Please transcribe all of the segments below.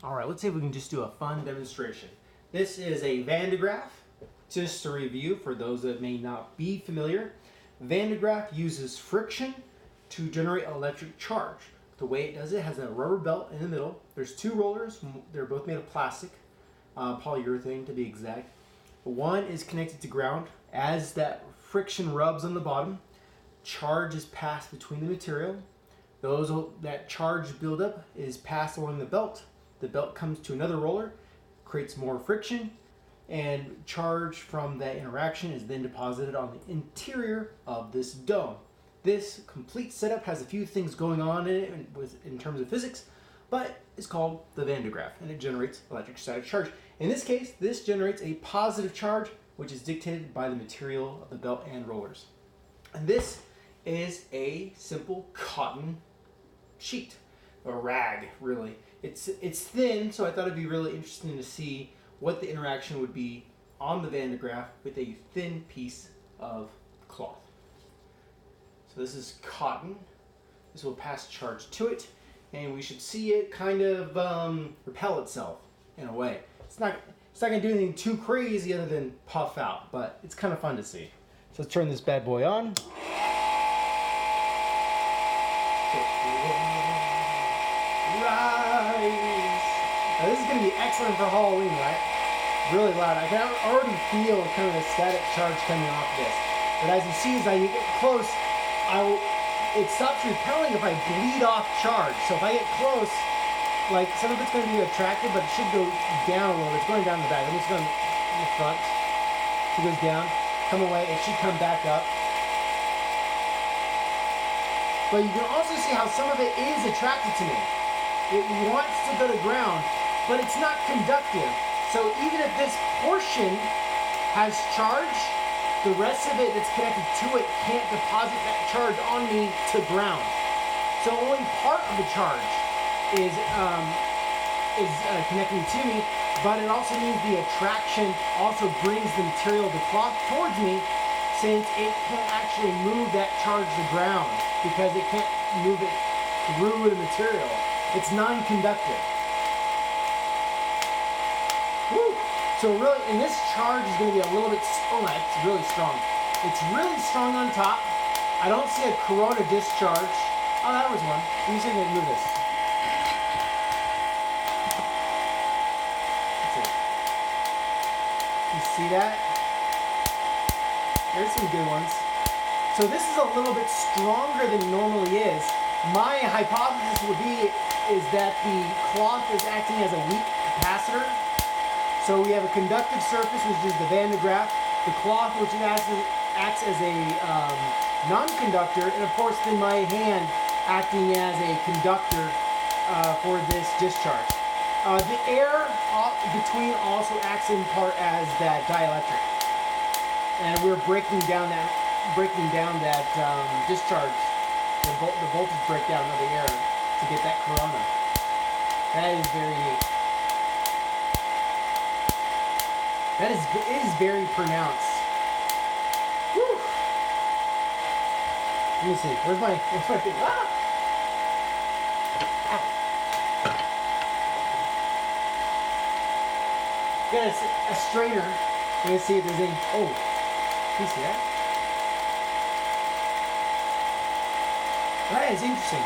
All right, let's see if we can just do a fun demonstration. This is a Van de Graff. Just to review for those that may not be familiar, Van de Graff uses friction to generate electric charge. The way it does it has a rubber belt in the middle. There's two rollers. They're both made of plastic, polyurethane to be exact. One is connected to ground. As that friction rubs on the bottom, charge is passed between the material. That charge buildup is passed along the belt. The belt comes to another roller, creates more friction, and charge from that interaction is then deposited on the interior of this dome. This complete setup has a few things going on in it in terms of physics, but it's called the Van de Graff, and it generates electrostatic charge. In this case, this generates a positive charge, which is dictated by the material of the belt and rollers. And this is a simple cotton sheet, or rag, really. It's thin, so I thought it'd be really interesting to see what the interaction would be on the Van de Graff with a thin piece of cloth. So this is cotton. This will pass charge to it, and we should see it kind of repel itself in a way. It's not going to do anything too crazy other than puff out, but it's kind of fun to see. So let's turn this bad boy on. Now this is going to be excellent for Halloween, right? Really loud. I can already feel kind of the static charge coming off this. But as you see, as I get close, it stops repelling if I bleed off charge. So if I get close, like some of it's going to be attractive, but it should go down a little. It's going down the back. I'm just going in the front. It goes down, come away. It should come back up. But you can also see how some of it is attracted to me. It wants to go to ground, but it's not conductive. So even if this portion has charge, the rest of it that's connected to it can't deposit that charge on me to ground. So only part of the charge is connecting to me, but it also means the attraction also brings the material, the cloth, towards me, since it can't actually move that charge to ground because it can't move it through the material. It's non-conductive. Woo! So really, and this charge is going to be a little bit, it's really strong. It's really strong on top. I don't see a corona discharge. Oh, that was one. Let me see if I can move this. That's it. You see that? There's some good ones. So this is a little bit stronger than it normally is. My hypothesis would be is that the cloth is acting as a weak capacitor. So we have a conductive surface, which is the Van de Graff, the cloth, which acts as a non-conductor, and of course then my hand acting as a conductor for this discharge. The air between also acts in part as that dielectric, and we're breaking down that discharge, the voltage breakdown of the air to get that corona. That is very neat. It is very pronounced. Whew. Let me see. Where's my thing? Ah! Got a strainer. Let me see if there's any. Oh, can you see that? That is interesting.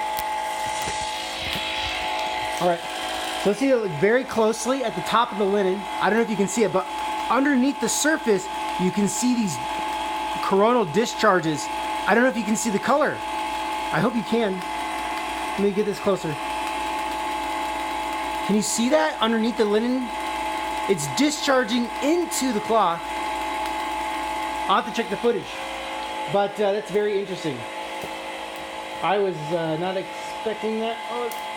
All right, so let's see it look very closely at the top of the linen. I don't know if you can see it, but underneath the surface, you can see these coronal discharges. I don't know if you can see the color. I hope you can. Let me get this closer. Can you see that underneath the linen? It's discharging into the cloth. I'll have to check the footage, but that's very interesting. I was not expecting that.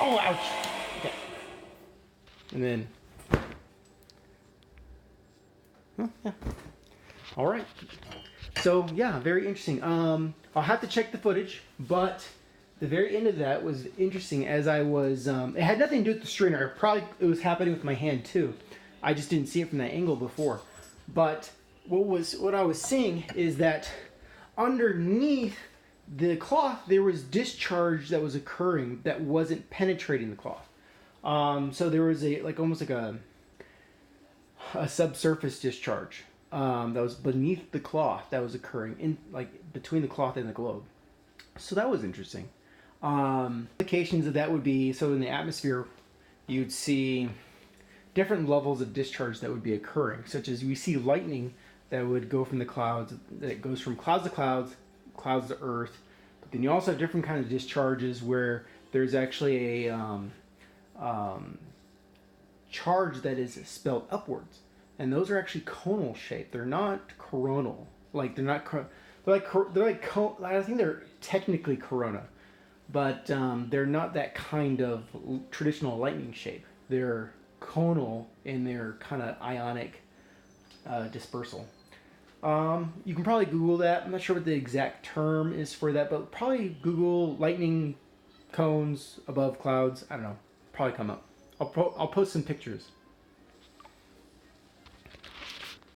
Oh, ouch. Okay. And then, yeah. All right. So yeah, very interesting. I'll have to check the footage, but the very end of that was interesting. As I was, it had nothing to do with the strainer. It was happening with my hand too. I just didn't see it from that angle before. But what I was seeing is that underneath the cloth there was discharge that was occurring that wasn't penetrating the cloth. So there was a like almost like a subsurface discharge that was beneath the cloth that was occurring in like between the cloth and the globe. So that was interesting. Implications of that would be so in the atmosphere, you'd see different levels of discharge that would be occurring, such as we see lightning that would go from the clouds, that goes from clouds to clouds, clouds to earth. But then you also have different kinds of discharges where there's actually a charge that is spelled upwards, and those are actually conal shaped. They're not coronal. Like they're not. I think they're technically corona, but they're not that kind of traditional lightning shape. They're conal in their kind of ionic dispersal. You can probably Google that. I'm not sure what the exact term is for that, but probably Google lightning cones above clouds. I don't know. Probably come up. I'll post some pictures.